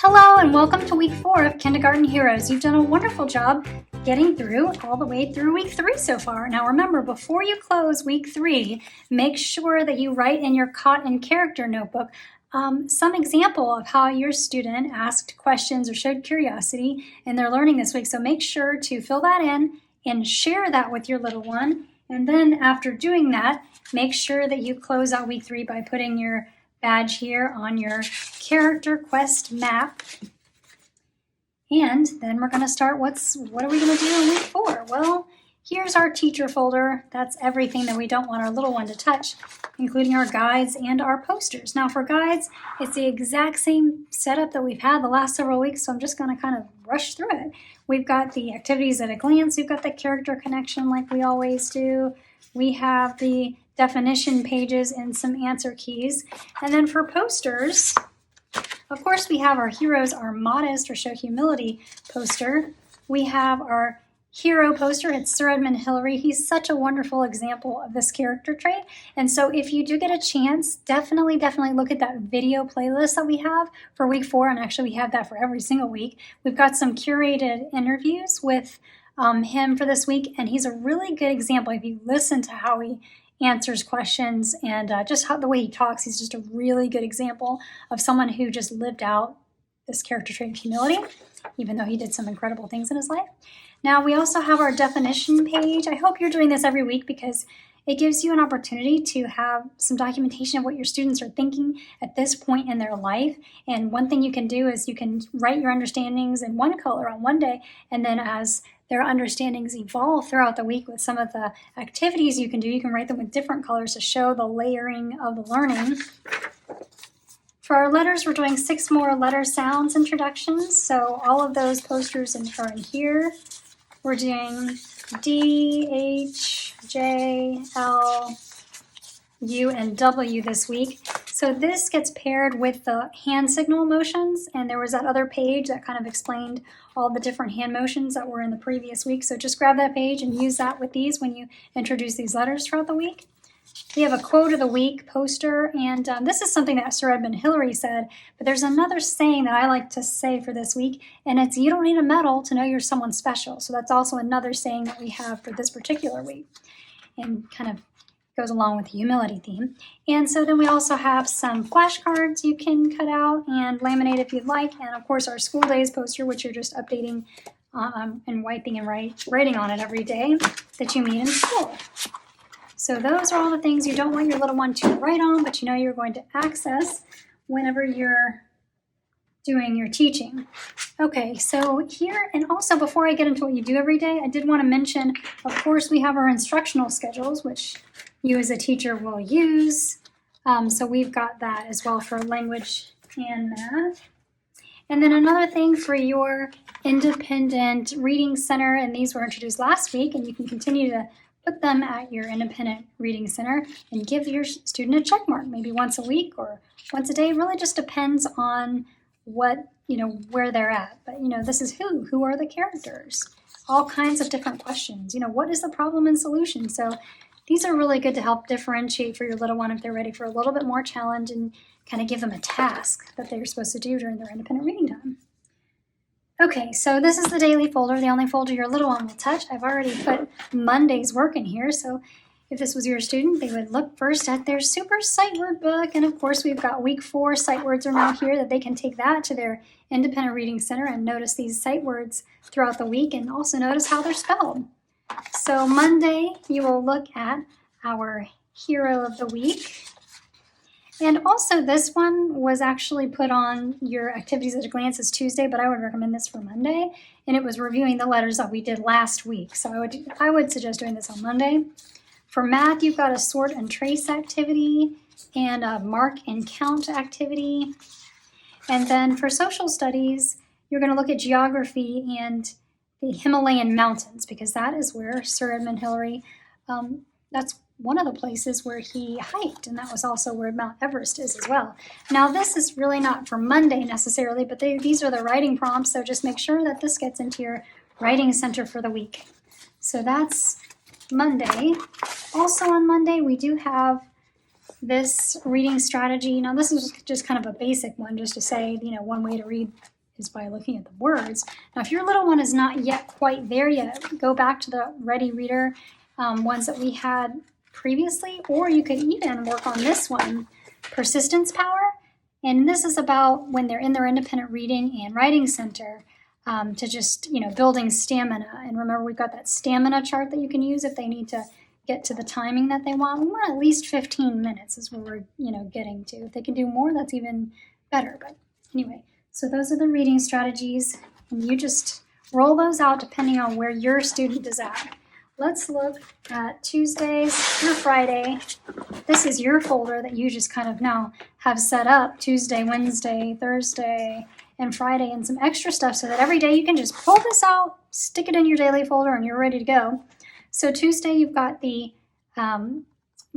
Hello and welcome to week 4 of Kindergarten Heroes. You've done a wonderful job getting through all the way through week 3 so far. Now remember, before you close week 3, make sure that you write in your Caught in Character notebook some example of how your student asked questions or showed curiosity in their learning this week. So make sure to fill that in and share that with your little one. And then after doing that, make sure that you close out week 3 by putting your badge here on your character quest map. And then we're going to start what are we going to do in week 4? Well, here's our teacher folder. That's everything that we don't want our little one to touch, including our guides and our posters. Now for guides, it's the exact same setup that we've had the last several weeks, so I'm just going to kind of rush through it. We've got the activities at a glance. We've got the character connection like we always do. We have the definition pages and some answer keys. And then for posters, of course, we have our heroes, our modest or show humility poster. We have our hero poster. It's Sir Edmund Hillary. He's such a wonderful example of this character trait. And so if you do get a chance, definitely look at that video playlist that we have for week 4. And actually we have that for every single week. We've got some curated interviews with him for this week. And he's a really good example. If you listen to how he answers questions and just the way he talks, he's just a really good example of someone who just lived out this character trait of humility, even though he did some incredible things in his life. Now we also have our definition page. I hope you're doing this every week because it gives you an opportunity to have some documentation of what your students are thinking at this point in their life. And one thing you can do is you can write your understandings in one color on one day, and then as their understandings evolve throughout the week with some of the activities you can do, you can write them with different colors to show the layering of the learning. For our letters, we're doing 6 more letter sounds introductions. So all of those posters are in here. We're doing D, H, J, L, U, and W this week. So this gets paired with the hand signal motions, and there was that other page that kind of explained all the different hand motions that were in the previous week. So just grab that page and use that with these when you introduce these letters throughout the week. We have a quote of the week poster, and this is something that Sir Edmund Hillary said, but there's another saying that I like to say for this week, and it's, you don't need a medal to know you're someone special. So that's also another saying that we have for this particular week, and kind of goes along with the humility theme. And so then we also have some flashcards you can cut out and laminate if you'd like, and of course our school days poster, which you're just updating and wiping and writing on it every day that you meet in school. So those are all the things you don't want your little one to write on, but you know you're going to access whenever you're doing your teaching. Okay, so here, and also before I get into what you do every day, I did want to mention, of course, we have our instructional schedules, which you as a teacher will use. So we've got that as well for language and math. And then another thing for your independent reading center, and these were introduced last week, and you can continue to put them at your independent reading center and give your student a check mark, maybe once a week or once a day. It really just depends on what, where they're at. But, this is who are the characters? All kinds of different questions. What is the problem and solution? So these are really good to help differentiate for your little one if they're ready for a little bit more challenge and kind of give them a task that they're supposed to do during their independent reading time. Okay, so this is the daily folder, the only folder your little one will touch. I've already put Monday's work in here, so if this was your student, they would look first at their super sight word book, and of course we've got week 4 sight words are now here that they can take that to their independent reading center and notice these sight words throughout the week and also notice how they're spelled. So Monday, you will look at our hero of the week. And also this one was actually put on your activities at a glance as Tuesday, but I would recommend this for Monday. And it was reviewing the letters that we did last week. So I would suggest doing this on Monday. For math, you've got a sort and trace activity and a mark and count activity. And then for social studies, you're going to look at geography and the Himalayan mountains, because that is where Sir Edmund Hillary, that's one of the places where he hiked, and that was also where Mount Everest is as well. Now this is really not for Monday necessarily, but these are the writing prompts, so just make sure that this gets into your writing center for the week. So that's Monday. Also on Monday, we do have this reading strategy. Now this is just kind of a basic one, just to say, one way to read is by looking at the words. Now, if your little one is not yet quite there yet, go back to the Ready Reader ones that we had previously, or you could even work on this one, Persistence Power. And this is about when they're in their independent reading and writing center to just, building stamina. And remember, we've got that stamina chart that you can use if they need to get to the timing that they want. We want at least 15 minutes is what we're, getting to. If they can do more, that's even better. But anyway, so those are the reading strategies, and you just roll those out depending on where your student is at. Let's look at Tuesdays through Friday. This is your folder that you just kind of now have set up Tuesday, Wednesday, Thursday, and Friday, and some extra stuff so that every day you can just pull this out, stick it in your daily folder, and you're ready to go. So Tuesday, you've got the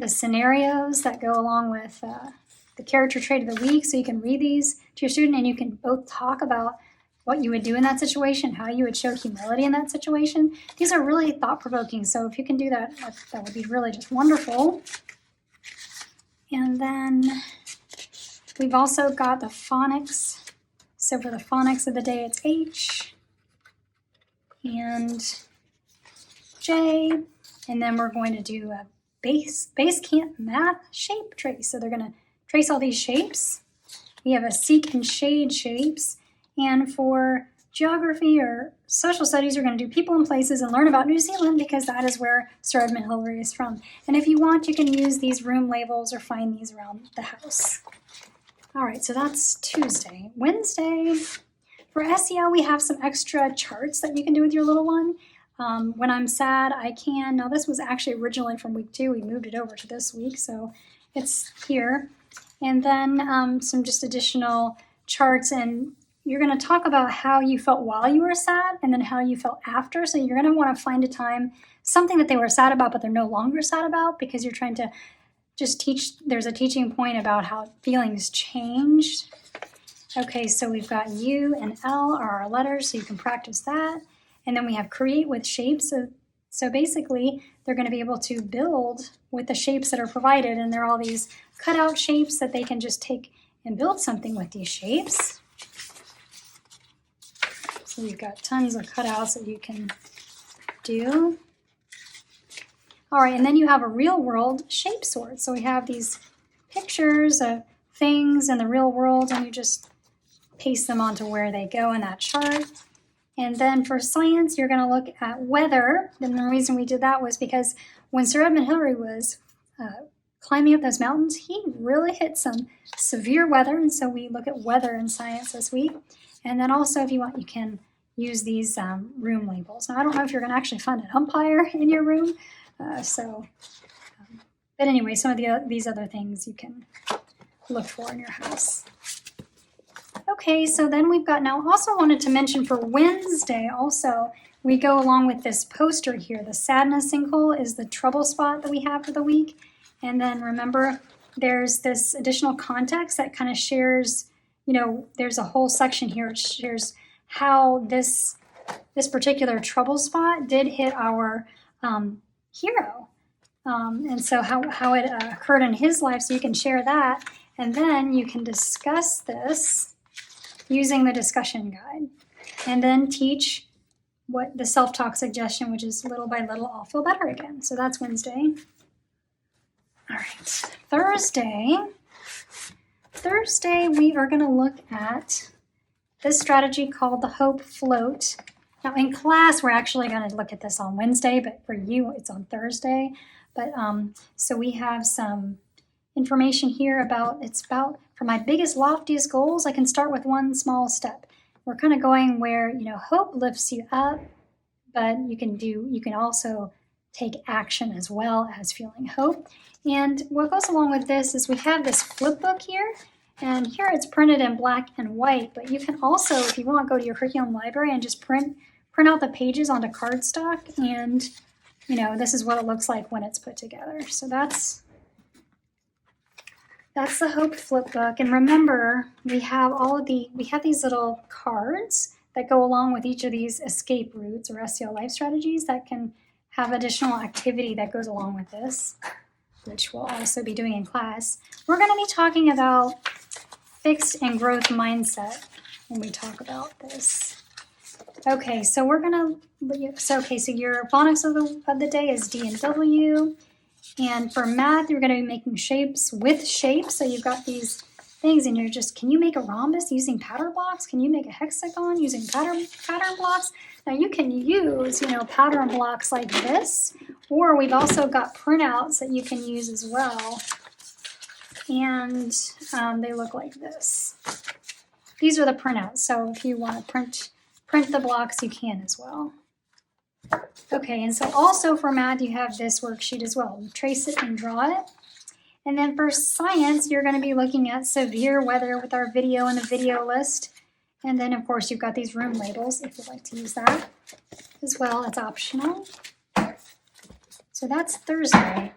scenarios that go along with the character trait of the week, so you can read these to your student, and you can both talk about what you would do in that situation, how you would show humility in that situation. These are really thought-provoking, so if you can do that, that would be really just wonderful. And then we've also got the phonics. So for the phonics of the day, it's H and J, and then we're going to do a base camp math shape trace. So they're going to trace all these shapes. We have a seek and shade shapes. And for geography or social studies, you're going to do people and places and learn about New Zealand because that is where Sir Edmund Hillary is from. And if you want, you can use these room labels or find these around the house. All right, so that's Tuesday. Wednesday, for SEL, we have some extra charts that you can do with your little one. When I'm sad, I can. Now, this was actually originally from week 2. We moved it over to this week, so it's here. And then some just additional charts, and you're going to talk about how you felt while you were sad and then how you felt after. So you're going to want to find a time, something that they were sad about but they're no longer sad about, because you're trying to just teach. There's a teaching point about how feelings changed. Okay, so we've got U and L are our letters, so you can practice that. And then we have create with shapes. So basically, they're going to be able to build with the shapes that are provided, and there are all these cutout shapes that they can just take and build something with these shapes. So you've got tons of cutouts that you can do. All right, and then you have a real world shape sort. So we have these pictures of things in the real world, and you just paste them onto where they go in that chart. And then for science, you're going to look at weather. And the reason we did that was because when Sir Edmund Hillary was climbing up those mountains, he really hit some severe weather. And so we look at weather in science this week. And then also, if you want, you can use these room labels. Now, I don't know if you're going to actually find an umpire in your room. But anyway, some of these other things you can look for in your house. Okay, so then we've got, now also wanted to mention for Wednesday also, we go along with this poster here. The sadness sinkhole is the trouble spot that we have for the week. And then remember, there's this additional context that kind of shares, there's a whole section here which shares how this particular trouble spot did hit our hero. And so how it occurred in his life, so you can share that. And then you can discuss this using the discussion guide. And then teach what the self-talk suggestion, which is little by little, I'll feel better again. So that's Wednesday. All right, Thursday, we are going to look at this strategy called the Hope Float. Now in class, we're actually going to look at this on Wednesday, but for you, it's on Thursday. But so we have some information here about, it's about, for my biggest, loftiest goals, I can start with one small step. We're kind of going where, hope lifts you up, but you can also take action as well as feeling hope. And what goes along with this is we have this flip book here, and here it's printed in black and white, but you can also, if you want, go to your curriculum library and just print out the pages onto cardstock, and this is what it looks like when it's put together. So that's the Hope flip book. And remember, we have these little cards that go along with each of these escape routes or SEL life strategies that can have additional activity that goes along with this, which we'll also be doing in class. We're going to be talking about fixed and growth mindset. when we talk about this. Okay, so we're gonna, so your phonics of the day is D and W. And for math, you're gonna be making shapes with shapes. So you've got these things and you're just, can you make a rhombus using pattern blocks? Can you make a hexagon using pattern blocks? Now you can use, pattern blocks like this, or we've also got printouts that you can use as well. And they look like this. These are the printouts. So if you want to print the blocks, you can as well. Okay, and so also for math, you have this worksheet as well. Trace it and draw it. And then for science, you're going to be looking at severe weather with our video and the video list. And then, of course, you've got these room labels if you'd like to use that as well. It's optional. So that's Thursday.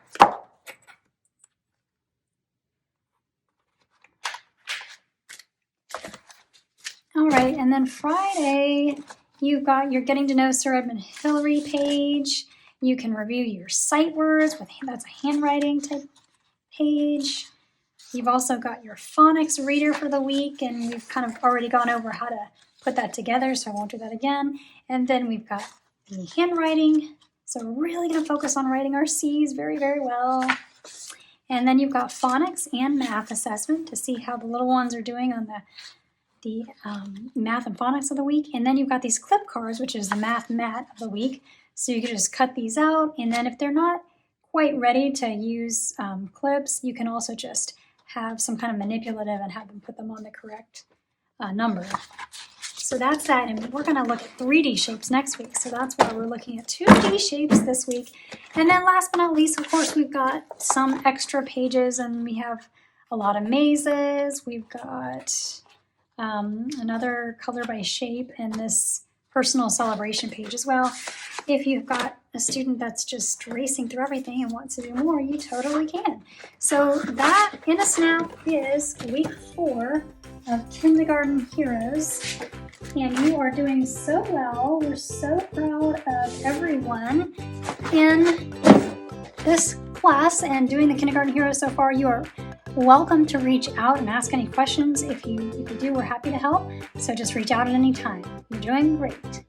All right, and then Friday, you're getting to know Sir Edmund Hillary page. You can review your sight words that's a handwriting type page. You've also got your phonics reader for the week, and we've kind of already gone over how to put that together, so I won't do that again. And then we've got the handwriting. So we're really going to focus on writing our C's very, very well. And then you've got phonics and math assessment to see how the little ones are doing on the math and phonics of the week. And then you've got these clip cards, which is the math mat of the week. So you can just cut these out. And then if they're not quite ready to use clips, you can also just have some kind of manipulative and have them put them on the correct number. So that's that, and we're going to look at 3D shapes next week. So that's why we're looking at 2D shapes this week. And then last but not least, of course, we've got some extra pages, and we have a lot of mazes. We've got another color by shape and this personal celebration page as well. If you've got a student that's just racing through everything and wants to do more, you totally can. So that, in a snap, is week 4 of Kindergarten Heroes. And you are doing so well. We're so proud of everyone in this class and doing the Kindergarten Heroes so far. You are welcome to reach out and ask any questions. If you do, we're happy to help. So just reach out at any time. You're doing great.